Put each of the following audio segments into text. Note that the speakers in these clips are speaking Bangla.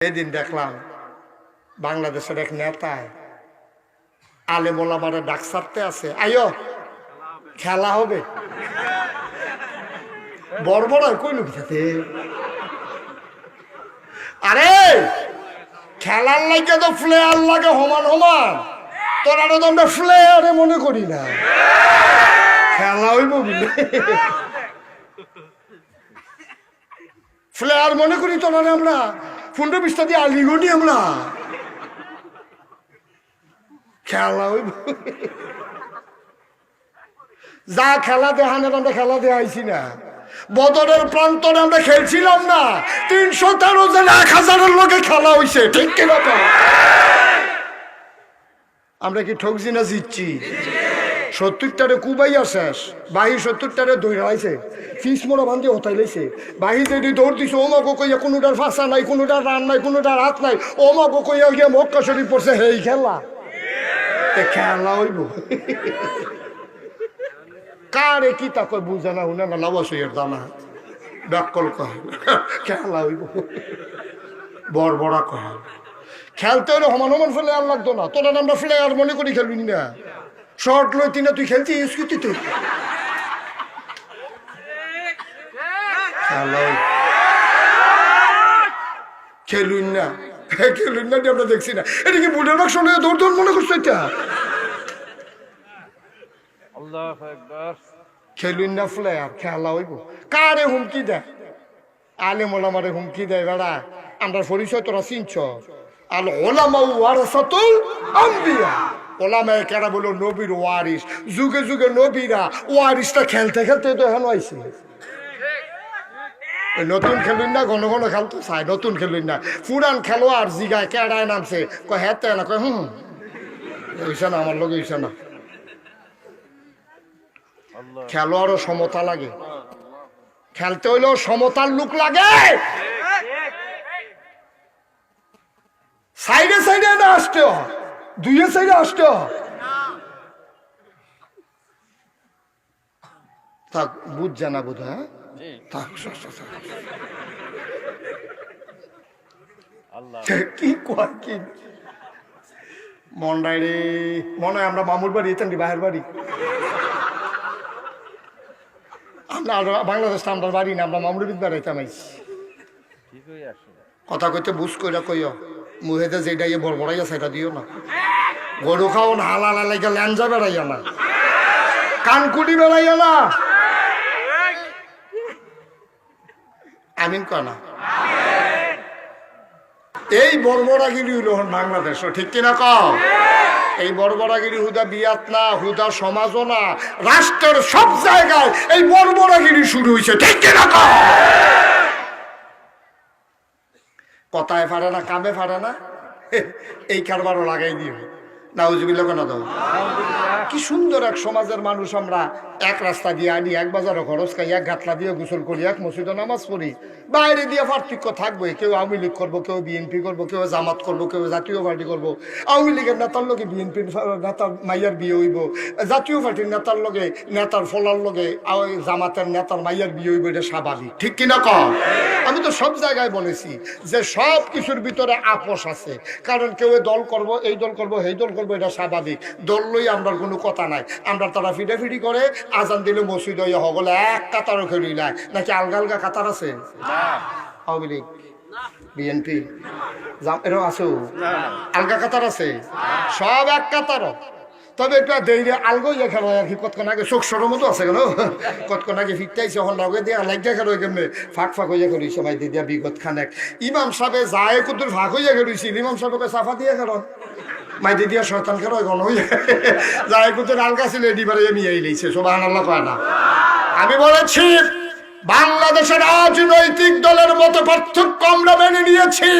এদিন দেখলাম বাংলাদেশের এক নেতায় আলেম ওলামারে ডাক ছাড়তে আছে, আইও খেলা হবে। বড় বড় কই লুকিতে, আরে খেলার লাগে তো প্লেয়ার লাগে সমান সমান, তোরা তো আমরা প্লেয়ারে মনে করি না, খেলা হইব বুঝলে প্লেয়ার মনে করি তোরা আমরা 15-20টা দিয়ে আলিগনি আমরা খেলা হইব। যা খেলা দেখানোর আমরা খেলা দেখাইছি না, বদরের প্রান্তরে আমরা খেলছিলাম না, 313 জন 1000-এর লোকে খেলা হইছে, ঠিক কিনা? আমরা কি ঠকছি না জিতছি? 70টারে কুবাইয়া শেষ, বাহি 70টারে দৌড়াইছে, ফিস মোড়া বান্ধি হতাই লাইছে, বাহি যদি দৌড় দিছে ও মাগো কইয়া কোনোটার ফাঁসা নাই, কোনোটার রান নাই, কোনোটার হাত নাই, ও মাগো কইয়া গিয়া মক্কা শরীফ পড়ছে, হেই খেলা খেলা হইব। কারে কি তা কয় বুঝে না, উনে না লাবাসইয়ের দানা ব্যাকল কয় খেলা হইব, বড় বড় কয় খেলতে হলে সমান সমান ফেলে আর লাগতো না, তোরা আমরা ফেলে আর মনে করি খেলবি না, শর্ট লইতি না তুই খেলছি স্কুটিতে খেলুন না, খেলুন না আমরা দেখছি না, এটা কি বুটের বাক্স নিয়ে দৌড় দৌড় মনে করছো? এটা খেলুন না প্লেয়ার, খেলা হইব। কারে হুমকি দেয়? আলেম ওলামারে হুমকি দেয়, বেড়া আমরা পরিচয় তোরা চিনছ, আল ওলামা ওয়ারাসাতুল আম্বিয়া, ওলামায়ে কেরা বলো নবীর ওয়ারিস, যুগে যুগে নবীরা ওয়ারিসটা খেলতে খেলতে তো এখন আইছে। নতুন খেলুন না ঘন ঘন খেলতে চায়, নতুন খেলুন না, পুরান খেলোয়াড় জিগায় কেডায় নামছে, কয় হেতে না, কয় ওইসা না, আমার লোক ওইসা না। খেলোয়াড়ও সমতা লাগে, খেলতে হইলেও সমতার লোক লাগে, সাইডে সাইডে না আসতে হয়, দুইয়ে সাইডে আসতে হয়। থাক বুঝছে না বোধ হয়, কি কয় কি মন্ডাই রে, মনে হয় আমরা মামুর বাড়ি এতেন বাহের বাড়ি, আমরা বাংলাদেশটা আমরা বাড়ি না, আমরা মামুর বেড়াইতাম আইছি। কথা কইতে বুঝ কইরা কইও, মুহেতে যেটা ইয়ে বড় বড়াইয়া সেটা দিও না, গরু খাও না হালালা লাগে, ল্যাঞ্জা বেড়াইয়া না, কানকুটি বেড়াইয়া না, আমিন কয় না। এই বর্বরাগিরি হইল বাংলাদেশ, ঠিক কিনা কও? এই বর্বরাগিরি হুদা বিয়াত না, হুদা সমাজও না, রাষ্ট্রের সব জায়গায় এই বর্বরাগিরি শুরু হয়েছে, ঠিক কিনা কও? কথায় পারে না, কামে পারে না, এই কারবারও লাগাই দিও, নাউজুবিল্লাহ কেন দাও। কি সুন্দর এক সমাজের মানুষ আমরা, এক রাস্তা দিয়ে আনি, এক বাজারও খরচ খাই, এক গাতলা দিয়ে গোসল করি, এক মসজিদে নামাজ পড়ি, বাইরে দিয়ে পার্থক্য থাকবে, কেউ আওয়ামী লীগ করবো, কেউ বিএনপি করবো, কেউ জামাত করবো, কেউ জাতীয় পার্টি করবো, আওয়ামী লীগের নেতার লগে বিএনপির নেতার মাইয়ার বিয়ে হইব, জাতীয় পার্টির নেতার লগে নেতার ফলার লগে জামাতের নেতার মাইয়ার বিয়ে হইব, এটা স্বাভাবিক, ঠিক কিনা কম? আমি তো সব জায়গায় বলেছি যে সব কিছুর ভিতরে আপোষ আছে, কারণ কেউ দল করব, এই দল করব, এই দল করবো, এটা স্বাভাবিক, দল লই আমরা কোনো কথা নাই, আমরা তারা ফিডাফিডি করে, আজান দিলে মসজিদ হইয়া হগলে এক কাতারও খেলি নাই, নাকি আলগা আলগা কাতার আছে? আওয়ামী লীগ বিএনপি এরও আছে, আলগা কাতার আছে, সব এক কাতারও। তবে এটা দেইরে আলগইয়া খেলো আর কি, কতক্ষণ আগে চোখ সরো মতো আছে কেন, কতক্ষণ আগে ফিরতেছে, এখন লগে দিয়ে লাগিয়া খেলো, কেমনি ফাঁক ফাঁক হইয়া খেলিস মাই দিয়া বিগত খানেক। ইমাম সাহেব যায় কুদ্দুর ফাঁক হইয়া খেলিছিল, ইমাম সাহেবকে সাফা দিয়ে খেলো, মাই দিয়া শয়তান খেলো এখন হইয়া যায় কুদ্দুর আলগা ছিল, এডিবারে মিয়াই লইছে, সুবহানাল্লাহ কয় না? আমি বলেছি বাংলাদেশের রাজনৈতিক দলের মতো পার্থক্য আমরা মেনে নিয়েছি,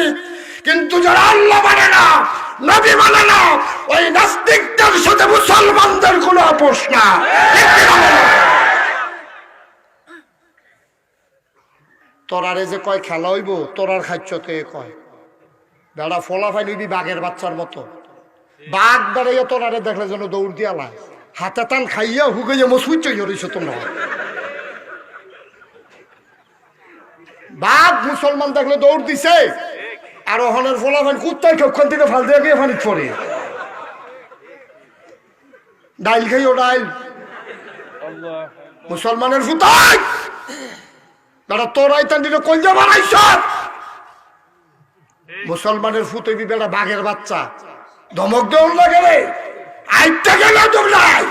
কিন্তু যারা আল্লাহ মানে না, নবী মানে না, ওই নাস্তিকদের সাথে মুসলমানদের কোনো আপোষ না। তোরারে যে কয় খেলা হইব, তোরার খাচ্ছতে কয় বেড়া ফলাফাই নিবি বাঘের বাচ্চার মতো, বাঘ দাঁড়াইয়া তোরারে দেখলে যেন দৌড় দিয়া লাই, হাতে টান খাইয়া হুগাইয়া মসুইচ হইছ তোমরা। বাঘ মুসলমান দেখলে দৌড় দিছে, আর ওখানের ফলাফল কুত্তায় কখন থেকে ফাল দিয়ে গিয়ে পানি পড়ে ডাইল খাইও ডাইল মুসলমানের ফুতাই বেটা তোরাই তান দিলে কলজা বানাইছ মুসলমানের ফুতবি বেটা বাঘের বাচ্চা ধমক দেও না গেলে আইটা গেলে দৌড়াই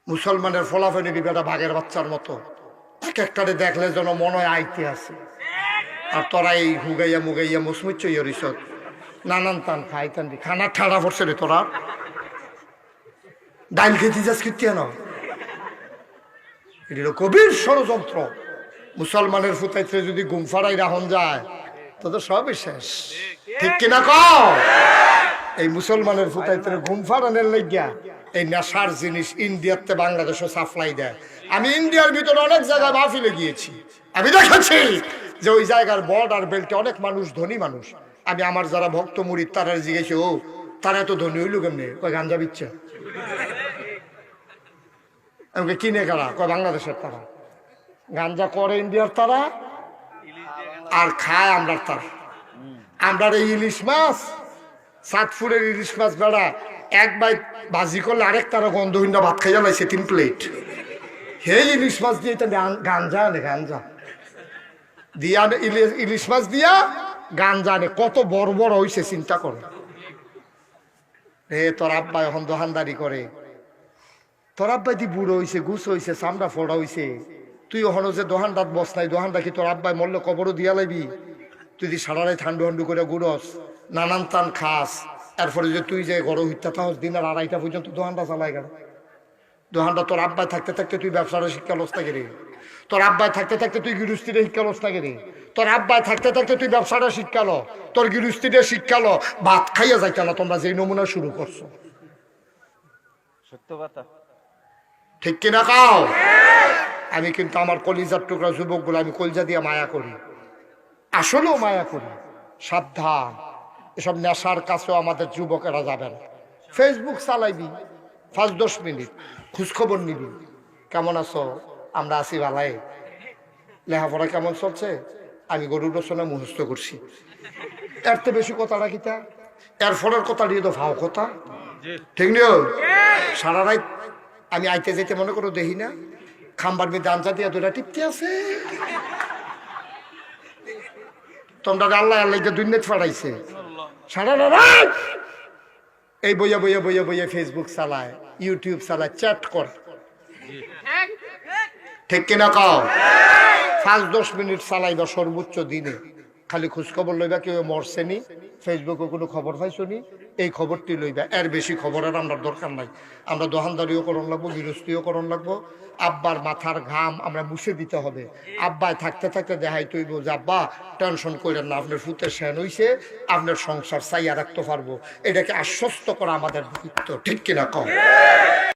মুসলমানের ফলাফল নিবি বেটা বাঘের বাচ্চার মতো এক একটারে দেখলে যেন মনে হয় আইতে আছে আর তোরা এই হুগাইয়া মুগাইয়া মুসমুচ্ছ ইয়রিসত নানান টান খাই টান দি খানা ঠাড়া পড়ছে রে তোরা ডাইল খেতে যাস কিত্তি না এটা কবির ষড়যন্ত্র মুসলমানের ফুতাইতে যদি ঘুম ফাড়াই রাহন যায় তো তো সবই শেষ ঠিক কিনা কও এই মুসলমানের ফুতাইতে ঘুম ফাড়ানোর লাগিয়া এই নেশার জিনিস ইন্ডিয়াতে বাংলাদেশও সাপ্লাই দেয় আমি ইন্ডিয়ার ভিতরে অনেক জায়গায় মাহফিলে গিয়েছি আমি দেখেছি যে ওই জায়গার বর্ডার বেল্টে অনেক মানুষ ধনী মানুষ আমি আমার যারা ভক্ত মুরিদ তারা জিজ্ঞেস ও তারা এত ধনী হইল কেমনি কয় গাঞ্জা বিচ্ছে আমাকে কিনে গেলা কয় বাংলাদেশের তারা গাঞ্জা করে ইন্ডিয়ার তারা আর খায় আমরার তারা আমরার এই ইলিশ মাছ সাতপুরের ইলিশ মাছ বেড়া এক বাই ভাজি করলে আরেক তারা গন্ধহীন ভাত খাইয়া লাইছে 3 প্লেট হে ইলিশ মাছ দিয়ে গাঞ্জা আনে গাঞ্জা দিয়া ইলিশ মাছ দিয়া গাঞ্জা আনে কত বড় বড় হইছে চিন্তা করো হে তোর আব্বা এখন দোকানদারি করে তোর আব্বাই দি বুড়ো হইছে গুছ হইছে চামড়া ফোড়া হইছে তুই ওখানে যে দোকানদার বস নাই দোকানটা কি তোর আব্বাই মরলে কবরও দিয়া লাইবি তুই যদি সারারাই ঠান্ডু হান্ডু করে গুড়স নানান টান খাস এরপরে যে তুই যে গড় হইতা থাকস দিন আর 2:30 পর্যন্ত দোকানটা চালাই গেল দোকানটা তোর আব্বাই থাকতে থাকতে তুই ব্যবসার শিক্ষা লস থাকে রে তোর আব্বাই থাকতে থাকতে তুই গৃহস্থিরে শিক্ষা লস থাকে রে তোর আব্বাই থাকতে থাকতে তুই ব্যবসাটা শিক্ষা লো তোর গৃহস্থিরে শিক্ষা লো ভাত খাইয়া যাইতা না তোমরা যেই নমুনা শুরু করছো সত্য কথা ঠিক কিনা কাও আমি কিন্তু আমার কলিজার টুকরা যুবকগুলো আমি কলজা দিয়ে মায়া করি আসলেও মায়া করি সাবধান এসব নেশার কাছেও আমাদের যুবকেরা যাবেন ফেসবুক চালাইবি 5-10 মিনিট খোঁজখবর নিবি কেমন আছো আমরা আছি ভালাই লেখাপড়া কেমন চলছে আমি গরুর রচনা মুখস্থ করছি এর তো বেশি কথা রাখিতা এর ফলের কথা দিয়ে তো ভাও কথা ঠিক নিও সারা রাত আমি আইতে যেতে মনে করো দেখি না খাম্বার মেয়ে দাঞ্জা দিয়া দুটা টিপতে আছে তোমরা আল্লাহ আল্লাহ দুনিয়াত ফাড়াইছে সারা রাত এই বইয়া বইয়া বইয়া বইয়া ফেসবুক চালায় ইউটিউব চালায় চ্যাট কর ঠিক কিনা কও 5-10 মিনিট চালাইবা সর্বোচ্চ দিনে খালি খোঁজখবর লইবা কেউ মরছে নি ফেসবুকে কোনো খবর পাইছো নি এই খবরটি লইবা এর বেশি খবর আর আমরা দরকার নাই আমরা দোকানদারিও করণ লাগবো গৃহস্থীও করণ লাগবো আব্বার মাথার ঘাম আমরা মুছে দিতে হবে আব্বায় থাকতে থাকতে দেখাই তুই যে আব্বা টেনশন করেন না আপনার ফুতের সেন হইছে আপনার সংসার চাইয়া রাখতে পারবো এটাকে আশ্বস্ত করা আমাদের দায়িত্ব ঠিক কিনা কম